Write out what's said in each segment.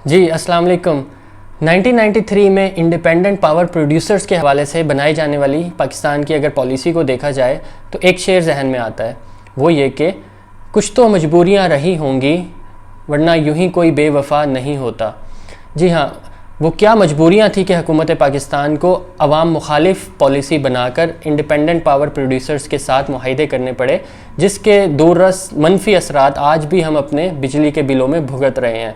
جی السلام علیکم۔ 1993 میں انڈیپینڈنٹ پاور پروڈیوسرز کے حوالے سے بنائی جانے والی پاکستان کی اگر پالیسی کو دیکھا جائے تو ایک شعر ذہن میں آتا ہے، وہ یہ کہ کچھ تو مجبوریاں رہی ہوں گی ورنہ یوں ہی کوئی بے وفا نہیں ہوتا۔ جی ہاں، وہ کیا مجبوریاں تھیں کہ حکومت پاکستان کو عوام مخالف پالیسی بنا کر انڈیپینڈنٹ پاور پروڈیوسرز کے ساتھ معاہدے کرنے پڑے، جس کے دور رس منفی اثرات آج بھی ہم اپنے بجلی کے بلوں میں بھگت رہے ہیں۔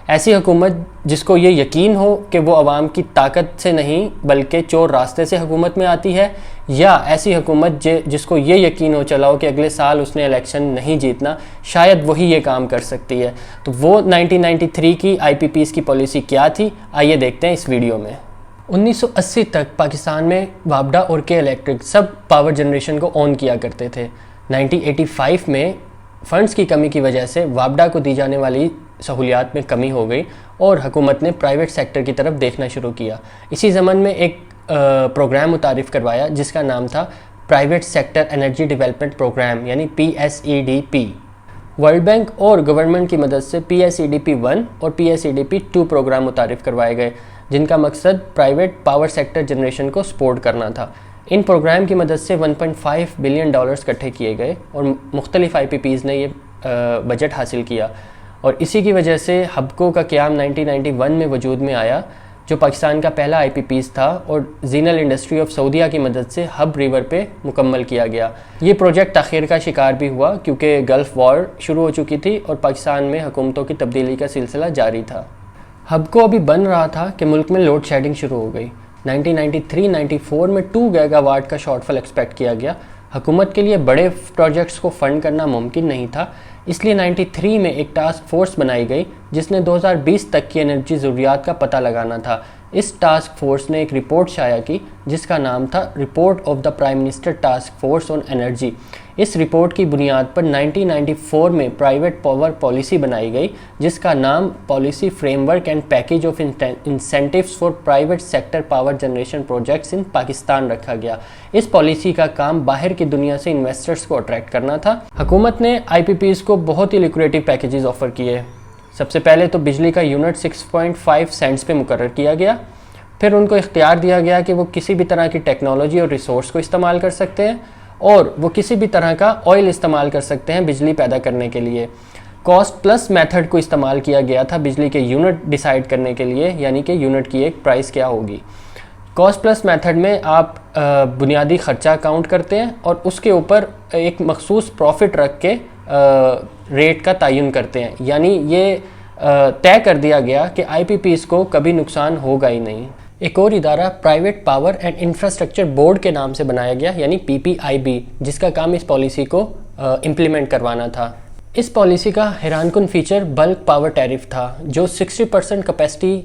ایسی حکومت جس کو یہ یقین ہو کہ وہ عوام کی طاقت سے نہیں بلکہ چور راستے سے حکومت میں آتی ہے، یا ایسی حکومت جس کو یہ یقین ہو چلا ہو کہ اگلے سال اس نے الیکشن نہیں جیتنا، شاید وہی یہ کام کر سکتی ہے۔ تو وہ 1993 کی آئی پی پیز کی پالیسی کیا تھی، آئیے دیکھتے ہیں اس ویڈیو میں۔ 1980 تک پاکستان میں وابڈا اور کے الیکٹرک سب پاور جنریشن کو آن کیا کرتے تھے۔ 1985 میں فنڈز کی کمی کی وجہ سے وابڈا کو دی جانے والی سہولیات میں کمی ہو گئی اور حکومت نے پرائیویٹ سیکٹر کی طرف دیکھنا شروع کیا۔ اسی زمن میں ایک پروگرام متعارف کروایا جس کا نام تھا private sector energy development programme, یعنی PSEDP۔ ورلڈ بینک اور گورنمنٹ کی مدد سے PSEDP 1 اور PSEDP 2 پروگرام متعارف کروائے گئے، جن کا مقصد پرائیویٹ پاور سیکٹر جنریشن کو سپورٹ کرنا تھا۔ ان پروگرام کی مدد سے $1.5 بلین اکٹھے کیے گئے اور مختلف آئی پی پیز نے یہ بجٹ حاصل کیا، اور اسی کی وجہ سے ہبکو کا قیام 1991 میں وجود میں آیا، جو پاکستان کا پہلا آئی پی پیز تھا اور زینل انڈسٹری آف سعودیہ کی مدد سے ہب ریور پہ مکمل کیا گیا۔ یہ پروجیکٹ تاخیر کا شکار بھی ہوا کیونکہ گلف وار شروع ہو چکی تھی اور پاکستان میں حکومتوں کی تبدیلی کا سلسلہ جاری تھا۔ ہبکو ابھی بن رہا تھا کہ ملک میں لوڈ شیڈنگ شروع ہو گئی۔ 1993-94 میں 2 گیگا واٹ کا شارٹ فال ایکسپیکٹ کیا گیا۔ حکومت کے لیے بڑے پروجیکٹس کو فنڈ کرنا ممکن نہیں تھا، اس لیے 93 میں ایک ٹاسک فورس بنائی گئی جس نے 2020 تک کی انرجی ضروریات کا پتہ لگانا تھا۔ اس ٹاسک فورس نے ایک رپورٹ شائع کی جس کا نام تھا report of the prime minister task force on energy. اس رپورٹ کی بنیاد پر 1994 میں پرائیویٹ پاور پالیسی بنائی گئی جس کا نام policy framework and package of incentives for private sector power generation projects in Pakistan رکھا گیا۔ اس پالیسی کا کام باہر کی دنیا سے انویسٹرز کو اٹریکٹ کرنا تھا۔ حکومت نے آئی پی پیز کو بہت ہی لیکریٹو پیکیجز آفر کیے۔ سب سے پہلے تو بجلی کا یونٹ 6.5 سینٹس پہ مقرر کیا گیا، پھر ان کو اختیار دیا گیا کہ وہ کسی بھی طرح کی ٹیکنالوجی اور ریسورس کو استعمال کر سکتے ہیں اور وہ کسی بھی طرح کا آئل استعمال کر سکتے ہیں بجلی پیدا کرنے کے لیے۔ کاسٹ پلس میتھڈ کو استعمال کیا گیا تھا بجلی کے یونٹ ڈیسائیڈ کرنے کے لیے، یعنی کہ یونٹ کی ایک پرائس کیا ہوگی۔ کاسٹ پلس میتھڈ میں آپ بنیادی خرچہ کاؤنٹ کرتے ہیں اور اس کے اوپر ایک مخصوص پروفٹ رکھ کے ریٹ کا تعین کرتے ہیں، یعنی یہ طے کر دیا گیا کہ آئی پی پیز کو کبھی نقصان ہوگا ہی نہیں۔ ایک اور ادارہ private power and infrastructure board کے نام سے بنایا گیا، یعنی PPIB، جس کا کام اس پالیسی کو امپلیمنٹ کروانا تھا۔ اس پالیسی کا حیران کن فیچر بلک پاور ٹیرف تھا، جو 60% کیپیسٹی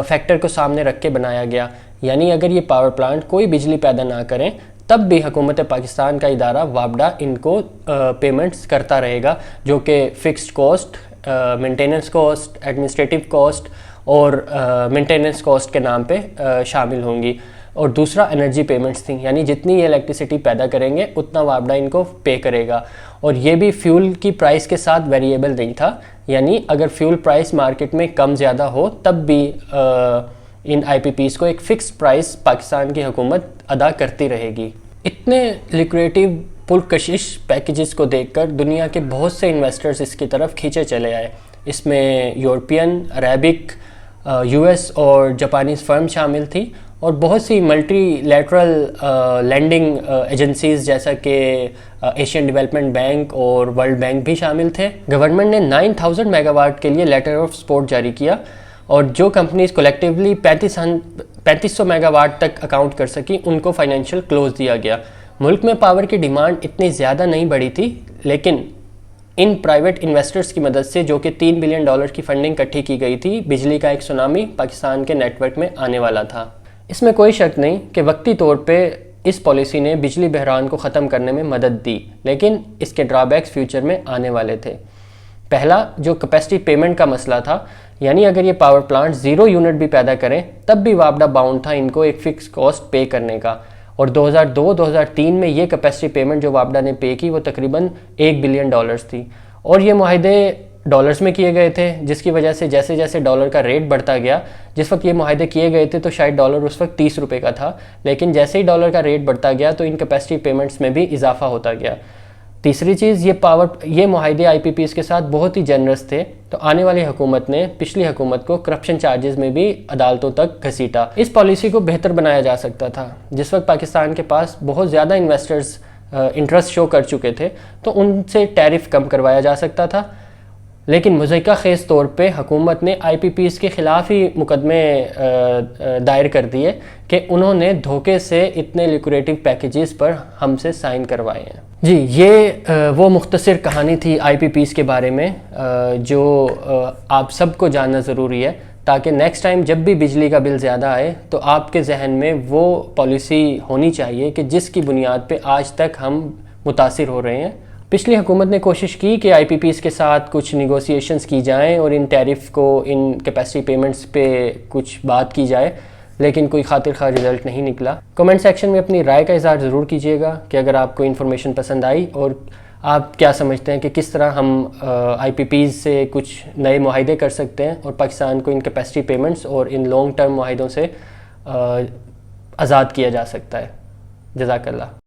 فیکٹر کو سامنے رکھ کے بنایا گیا، یعنی اگر یہ پاور پلانٹ کوئی بجلی پیدا نہ کریں تب بھی حکومت پاکستان کا ادارہ وابڈا ان کو پیمنٹس کرتا رہے گا، جو کہ fixed cost, maintenance cost, administrative cost اور مینٹیننس کاسٹ کے نام پہ شامل ہوں گی۔ اور دوسرا انرجی پیمنٹس تھیں، یعنی جتنی یہ الیکٹریسٹی پیدا کریں گے اتنا وابڈا ان کو پے کرے گا، اور یہ بھی فیول کی پرائس کے ساتھ ویریبل نہیں تھا، یعنی اگر فیول پرائس مارکیٹ میں کم زیادہ ہو تب بھی ان آئی پی پیز کو ایک فکس پرائس پاکستان کی حکومت ادا کرتی رہے گی۔ اتنے لیکریٹو پرکشش پیکیجز کو دیکھ کر دنیا کے بہت سے انویسٹرز اس کی طرف کھینچے چلے آئے۔ اس میں یورپین، عربک، US اور جاپانیز فرم شامل تھی، اور بہت سی ملٹی لیٹرل لینڈنگ ایجنسیز جیسا کہ ایشین ڈیولپمنٹ بینک اور ورلڈ بینک بھی شامل تھے۔ گورنمنٹ نے 9000 میگا واٹ کے لیے لیٹر آف سپورٹ جاری کیا، اور جو کمپنیز کولیکٹیولی 3500 میگا واٹ تک اکاؤنٹ کر سکی ان کو فائنینشیل کلوز دیا گیا۔ ملک میں پاور کی ڈیمانڈ اتنی زیادہ نہیں بڑھی تھی، لیکن ان پرائیویٹ انویسٹرز کی مدد سے جو کہ $3 بلین کی فنڈنگ اکٹھی کی گئی تھی، بجلی کا ایک سونامی پاکستان کے نیٹ ورک میں آنے والا تھا۔ اس میں کوئی شک نہیں کہ وقتی طور پہ اس پالیسی نے بجلی بحران کو ختم کرنے میں مدد دی، لیکن اس کے ڈرا بیکس فیوچر میں آنے والے تھے۔ پہلا جو کیپیسٹی پیمنٹ کا مسئلہ تھا، یعنی اگر یہ پاور پلانٹ 0 یونٹ بھی پیدا کریں تب بھی وابڈا باؤنڈ تھا ان کو ایک فکس کاسٹ پے کرنے کا، اور 2002-2003 میں یہ کیپیسٹی پیمنٹ جو وابڈا نے پے کی وہ تقریباً $1 بلین تھی، اور یہ معاہدے ڈالرز میں کیے گئے تھے، جس کی وجہ سے جیسے جیسے ڈالر کا ریٹ بڑھتا گیا، جس وقت یہ معاہدے کیے گئے تھے تو شاید ڈالر اس وقت 30 روپے کا تھا، لیکن جیسے ہی ڈالر کا ریٹ بڑھتا گیا تو ان کیپیسٹی پیمنٹس میں بھی اضافہ ہوتا گیا۔ تیسری چیز، یہ معاہدے آئی پی پیز کے ساتھ بہت ہی جنرس تھے، تو آنے والی حکومت نے پچھلی حکومت کو کرپشن چارجز میں بھی عدالتوں تک گھسیٹا۔ اس پالیسی کو بہتر بنایا جا سکتا تھا۔ جس وقت پاکستان کے پاس بہت زیادہ انویسٹرز انٹرسٹ شو کر چکے تھے تو ان سے ٹیرف کم کروایا جا سکتا تھا، لیکن مضحکہ خیز طور پہ حکومت نے آئی پی پیز کے خلاف ہی مقدمے دائر کر دیے کہ انہوں نے دھوکے سے اتنے لیکوریٹو پیکیجز پر ہم سے سائن کروائے ہیں۔ جی، یہ وہ مختصر کہانی تھی آئی پی پیز کے بارے میں جو آپ سب کو جاننا ضروری ہے، تاکہ نیکسٹ ٹائم جب بھی بجلی کا بل زیادہ آئے تو آپ کے ذہن میں وہ پالیسی ہونی چاہیے کہ جس کی بنیاد پہ آج تک ہم متاثر ہو رہے ہیں۔ پچھلی حکومت نے کوشش کی کہ آئی پی پیز کے ساتھ کچھ نیگوسیشنز کی جائیں اور ان ٹیرف کو، ان کیپیسٹی پیمنٹس پہ کچھ بات کی جائے، لیکن کوئی خاطر خواہ رزلٹ نہیں نکلا۔ کمنٹ سیکشن میں اپنی رائے کا اظہار ضرور کیجیے گا کہ اگر آپ کو انفارمیشن پسند آئی، اور آپ کیا سمجھتے ہیں کہ کس طرح ہم آئی پی پیز سے کچھ نئے معاہدے کر سکتے ہیں اور پاکستان کو ان کیپیسٹی پیمنٹس اور ان لانگ ٹرم معاہدوں سے آزاد کیا جا سکتا ہے۔ جزاک اللہ۔